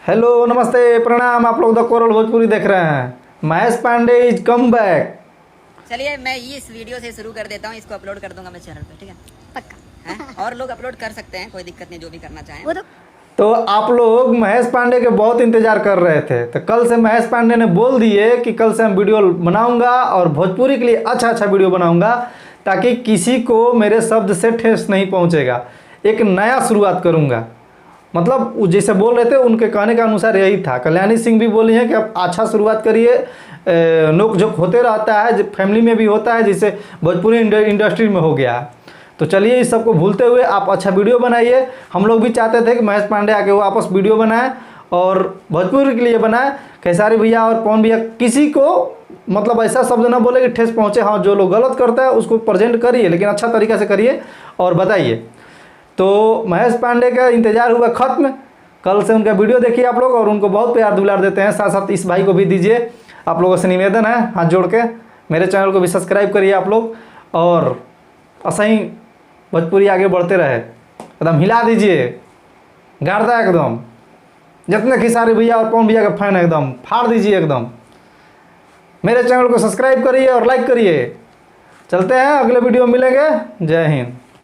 Hello नमस्ते प्रणाम। आप लोग द कोरल भोजपुरी देख रहे हैं। Mahesh Pandey is come back. चलिए मैं ये इस वीडियो से शुरू कर देता हूँ, इसको अपलोड कर दूंगा मैं चैनल पे, ठीक है? पक्का हैं? और लोग अपलोड कर सकते हैं, कोई दिक्कत नहीं, जो भी करना चाहें। तो आप लोग महेश पांडे के बहुत इंतजार कर रहे थे, तो कल से महेश पांडे ने बोल दिए कि कल से हम वीडियो बनाऊंगा और भोजपुरी के लिए अच्छा अच्छा वीडियो बनाऊंगा, ताकि किसी को मेरे शब्द से ठेस नहीं पहुंचेगा। एक नया शुरुआत करूंगा, मतलब वो जैसे बोल रहे थे उनके कहने के अनुसार यही था। कल्याणी सिंह भी बोली है कि अब अच्छा शुरुआत करिए, नोक झोंक होते रहता है, फैमिली में भी होता है, जैसे भोजपुरी इंडस्ट्री में हो गया। तो चलिए इस सबको भूलते हुए आप अच्छा वीडियो बनाइए। हम लोग भी चाहते थे कि महेश पांडे आके वो वापस वीडियो बनाए और भोजपुरी के लिए बनाए। खेसारी भैया और पवन भैया किसी को मतलब ऐसा शब्द ना बोले कि ठेस पहुँचे। हाँ, जो लोग गलत करता है उसको प्रेजेंट करिए, लेकिन अच्छा तरीका से करिए और बताइए। तो महेश पांडे का इंतजार हुआ खत्म। कल से उनका वीडियो देखिए आप लोग और उनको बहुत प्यार दुलार देते हैं। साथ साथ इस भाई को भी दीजिए। आप लोगों से निवेदन है हाथ जोड़ के, मेरे चैनल को भी सब्सक्राइब करिए आप लोग, और ऐसा ही भोजपुरी आगे बढ़ते रहे। एकदम हिला दीजिए गाड़ता एकदम, जितने खेसारी भैया और पवन भैया का फैन है एकदम फाड़ दीजिए एकदम। मेरे चैनल को सब्सक्राइब करिए और लाइक करिए। चलते हैं, अगले वीडियो में मिलेंगे। जय हिंद।